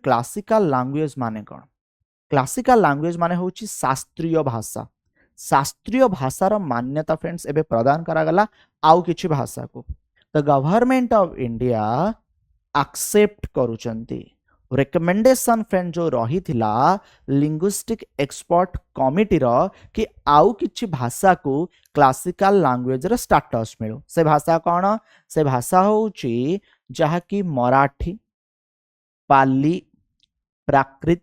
classical language माने कौन classical language माने होची शास्त्रीय भाषा शास्त्रीय भाषार मान्यता फ्रेंड्स एबे प्रदान करागला आउ किछि भाषा को the government of India accept करूचंती रिकमेंडेशन फ्रेंड जो रही थिला लिंग्विस्टिक एक्सपर्ट कमिटी रो कि आउ किछि भाषा को क्लासिकल लैंग्वेज रो स्टेटस मिलो से भाषा कौन से भाषा होची जहा कि मराठी पाली प्राकृत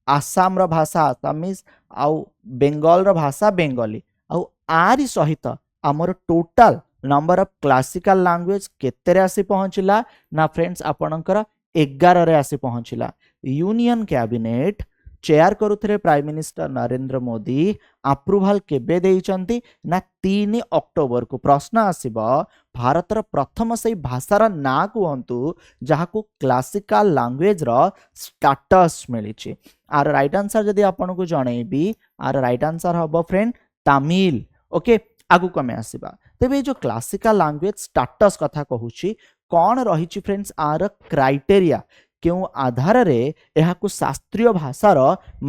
आसाम रो भाषा आसामीज आउ बेंगल रो भाषा बेंगली आउ आरी सहित आमर total number of classical language केतेरे आसी पहुंचला ना फ्रेंड्स आपणकर 11 रे आसी पहुंचला यूनियन कैबिनेट चेयर करुथरे prime minister Narendra Modi approval केबे देइचंती ना 3 अक्टोबर को प्रश्न आसीबो भारतर प्रथम से भाषार ना कहतु जहाँ को क्लासिकल लैंग्वेज रो स्टेटस मिली आर राइट आंसर जदि आपन को जणेबी आर राइट आंसर हबो फ्रेंड तमिल ओके आगु कमे आसीबा तेबे जो क्लासिकल लैंग्वेज स्टेटस कथा कहूची कौन रही फ्रेंड्स आर क्राइटेरिया क्यों आधार रे यह को शास्त्रीय भाषार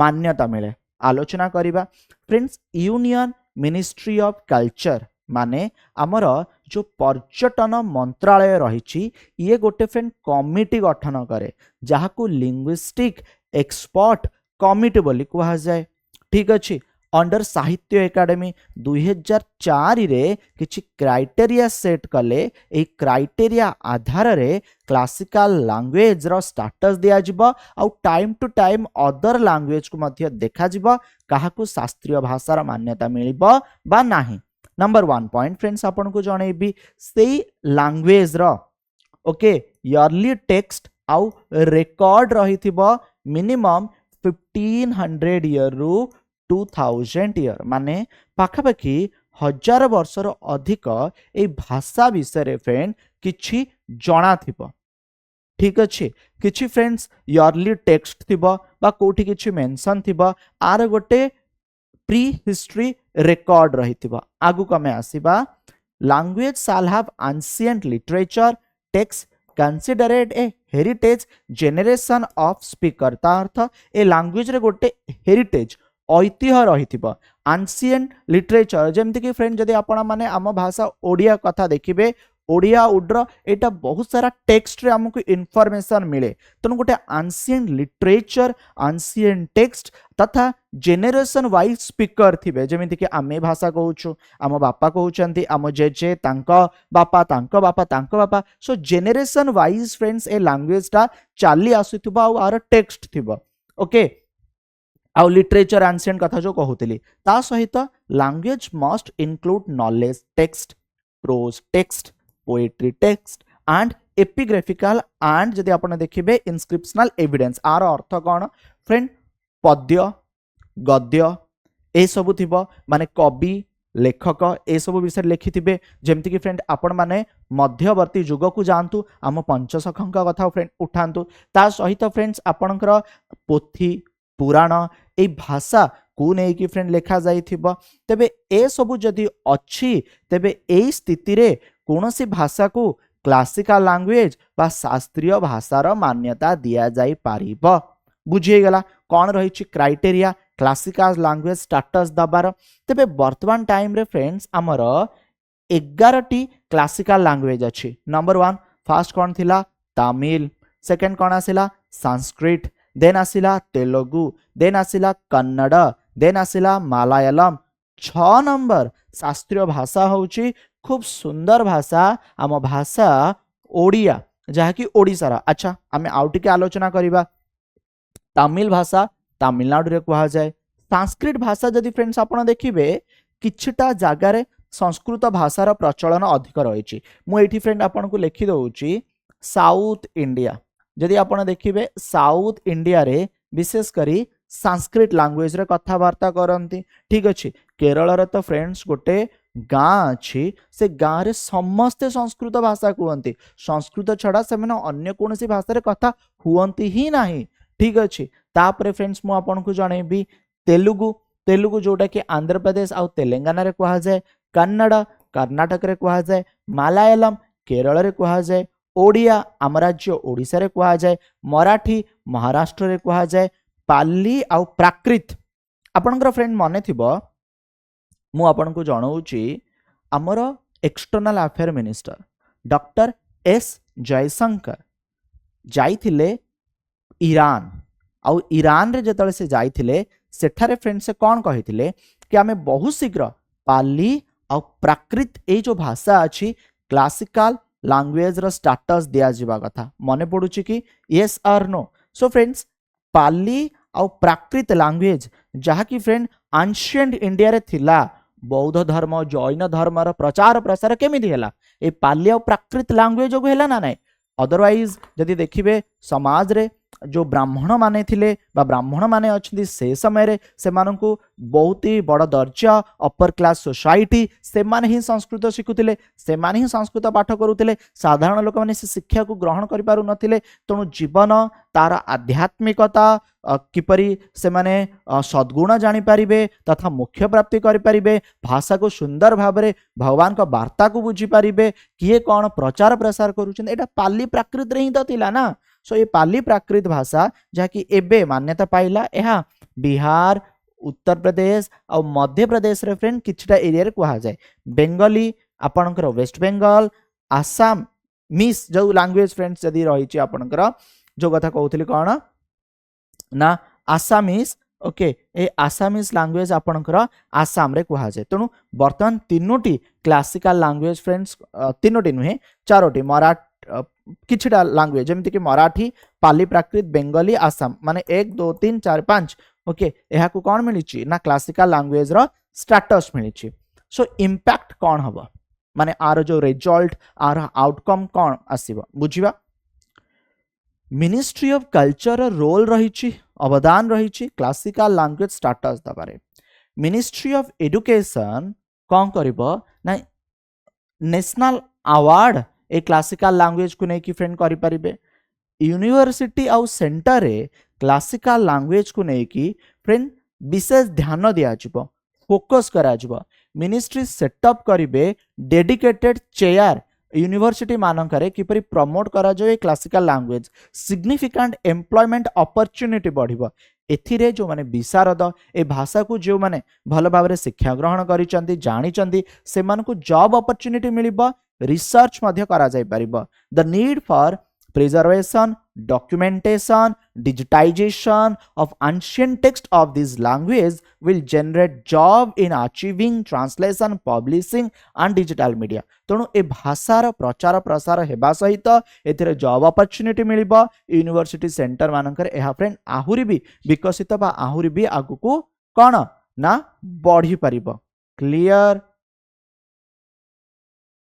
मान्यता मिले आलोचना करिबा friends union ministry of culture माने आमर जो पर्यटन मंत्रालय रही ये गोटे फ्रेंड कमिटी गठन करे जहाँ को लिंग्विस्टिक एक्सपर्ट कमिटी बोली कहा जाए ठीक अच्छे अंडर साहित्य एकेडमी 2004 रे किछि क्राइटेरिया सेट कले ए क्राइटेरिया आधार रे क्लासिकल लैंग्वेज रो स्टेटस दिया जिवो आ time to time other language को मध्य देखा जिवो काहा को शास्त्रीय भाषार मान्यता मिलिबो बा नाही नंबर 1 पॉइंट फ्रेंड्स आपन को जणेबी सेई लैंग्वेज रो ओके इयरली टेक्स्ट आउ रिकॉर्ड रहिथिबो मिनिमम 1500 ईयर रु 2000 ईयर माने पाखापाखि 1000 वर्षर अधिक ए भाषा विषय फ्रेंड किछि जणा थिबो ठीक अच्छे किछि फ्रेंड्स इयरली टेक्स्ट थिबो बा कोठी किछि मेंशन थिबो आर गोटे प्री हिस्ट्री रिकॉर्ड रहिथिबो आगु कमे आसीबा language shall have ancient literature text considered a heritage generation of speaker ता अर्थ ए लैंग्वेज रे गोटे हेरिटेज ऐतिह्य रही एंशिएंट लिटरेचर जमती कि फ्रेंड जदि आपण माने आम भाषा ओडिया कथा देखिबे ओडिया उड्र एटा बहुत सारा टेक्स्ट रे हमको इनफॉरमेशन मिले तेणु गोटे एंशिएंट लिटरेचर एंशिएंट टेक्स्ट तथा जेनेरेशन वाइज स्पीकर थिबे जेमिति कि आमे भाषा कहूछु आम बापा कहउचंती आम जेजे तांको बापा सो जेनेरेशन वाइज फ्रेंड्स ए लैंग्वेज टा चाली आसुथिबो आ आर टेक्स्ट थिबो ओके आउ लिटरेचर एंशिएंट कथा जो कहूली ता सहित language must include knowledge text prose text poetry text and epigraphical and जदि आपण देखिबे इनस्क्रिप्शनल एविडेंस आर अर्थ कौन फ्रेंड पद्य गद्य ए सब थिबो माने कवि लेखक ए सब विषय लिखिथिबे जेमति कि फ्रेंड आपण माने मध्यवर्ती युग को जानतु आम पंचसखंक कथा फ्रेंड उठांतु ता सहित फ्रेंड्स आपणकर पोथी पुराण ए भाषा को नहीं कि फ्रेंड लिखा जाइथिबो तबे ए सब जदि अछि तबे ए स्थिति रे कोनोसी भाषा को क्लासिकल लैंग्वेज बा शास्त्रीय भाषार मान्यता दिया जाई पारिबो बुझिए गला कौन रही क्राइटेरिया क्लासिकल लैंग्वेज स्टेटस दबार तबे वर्तमान टाइम रे फ्रेंड्स आमर 11 टी क्लासिकल लैंग्वेज अछि नंबर 1 फर्स्ट कौन थिला तमिल सेकंड कौन आसिला संस्कृत देन आसिला तेलुगु देन आसिला कन्नड़ देन आसिला मलयालम 6 नंबर शास्त्रीय भाषा होची खूब सुंदर भाषा आम भाषा ओडिया जहा कि ओडिसा रा अच्छा आमे आउटी के आलोचना करिबा तमिल भाषा तमिलनाडु रे कहा जाए संस्कृत भाषा जदि फ्रेंड्स आपण देखिबे किछटा जागा रे संस्कृत भाषार प्रचलन अधिक रही मु एठी फ्रेंड आपण को लिखि दउची साउथ इंडिया जदि आपण देखिबे साउथ इंडिया रे विशेष करी संस्कृत लैंग्वेज रे कथबार्ता करंती ठीक अच्छे केरल रे तो फ्रेंड्स गोटे गाँ अच्छी से गाँ रे समस्ते संस्कृत भाषा कहते संस्कृत छड़ा से अन्य कौन सी भाषा रे कथा हुअंती ही नहीं ठीक अच्छे तापर फ्रेंड्स मु आपन को जणेबी तेलुगु तेलुगु जोटा कि आंध्र प्रदेश आउ तेलंगाना रे कहा जाए कन्नड़ कर्नाटक रे कहा जाए मलयालम केरल रे कहा जाए ओडिया आम राज्य ओडिशा रे कुहा जाए मराठी महाराष्ट्र रे कुहा जाए पाली आउ प्राकृत आपनकर फ्रेंड मने थिबो मु आपन को जणाऊची आमर external affair minister doctor S Jaishankar जाइथिले ईरान आउ ईरान रे जेतले से जाइथिले सेठारे फ्रेंड से कौन कहिथिले कि आमे बहुत शीघ्र पाली आउ प्राकृत ए जो भाषा अच्छी क्लासिकल लैंग्वेज रो स्टेटस दिया जिबा कथा मने पडुची कि yes or no so friends Pali आउ प्राकृत लैंग्वेज जहा कि फ्रेंड एंशिएंट इंडिया रे थिला बौद्ध धर्म जैन धर्म रो प्रचार प्रसार केमिति होला ए पाली आउ प्राकृत लैंग्वेज जो हेला ना नाही अदरवाइज जदि देखिबे समाज रे जो ब्राह्मण माने थिले बा ब्राह्मण माने अच्छी से समय रे से मानकु बहुत ही बड़ दर्जा अपर क्लास सोसाइटी से माने ही संस्कृत शिखुतिले से माने ही संस्कृत पाठ करुतिले साधारण लोक माने से शिक्षा को ग्रहण करि पारु नथिले तेणु जीवन तार आध्यात्मिकता किपरि से माने सद्गुण जानि पारिबे तथा मुख्य प्राप्ति करि पारिबे भाषा को सुंदर भाबरे भगवान को वार्ता को बुझी पारिबे किए कौन प्रचार प्रसार करूछन एटा पाली प्राकृत रे ही तो थिला ना सो ये पाली प्राकृत भाषा जहाँकि एबे मान्यता पाइला यह बिहार उत्तर प्रदेश और मध्य प्रदेश रे फ्रेंड किछटा एरिया रे कुहा जाए बेंगली आपनकर वेस्ट बेंगल आसाम मिस जो लैंग्वेज फ्रेंड्स जदी रही आपनकर जो कथा कहउथली कोन ना आसामीज ओके ए आसामीज लैंग्वेज आपनकर आसाम रे कुहा जाए तेणु बर्तमान तीनोटी क्लासिकल लैंग्वेज फ्रेंड्स तीनोटी नुहे चारोटी मराठी किछटा लैंग्वेज जमती कि मराठी पाली प्राकृत बेंगली आसाम माने 1 2 3 4 5 ओके एहा को कोन मिलिछि ना क्लासिकल लैंग्वेज रो स्टेटस मिलिछि सो इंपैक्ट कोन हबो माने आर जो रिजल्ट आर आउटकम कोन आसीबो बुझिबा मिनिस्ट्री ऑफ कल्चर रोल रहिछि अवदान रहिछि क्लासिकल लैंग्वेज स्टेटस दबारे मिनिस्ट्री ऑफ एजुकेशन कोन करिवो ना नेशनल अवार्ड ए क्लासिकल लैंग्वेज को नहीं कि फ्रेंड करि परिबे यूनिवर्सिटी आउ सेंटर रे क्लासिकल लैंग्वेज को नहीं कि फ्रेंड विशेष ध्यान दिया जिवो फोकस करा जिवो मिनिस्ट्री सेटअप करिवे डेडिकेटेड चेयर यूनिवर्सिटी मानकरे किपरि प्रमोट करा जाय classical language significant employment opportunity बढ़िबो एथिरे जो माने विशारद ए भाषा को जो माने भल भाव शिक्षा ग्रहण करिसंती जानिसंती से मानको जॉब अपॉर्चुनिटी मिलिबो रिसर्च मध्य करा जाय परिबो the need for preservation documentation digitization of ancient text of this language will generate job in achieving translation publishing and digital media तेणु ए भाषार प्रचार प्रसार हेबा सहित एथिरे जॉब अपॉर्चुनिटी मिलिबो यूनिवर्सिटी सेंटर मानकर एहा फ्रेंड आहुरी भी विकसित बा आहुरी भी आगु को कोन ना बढ़ी परिबो क्लियर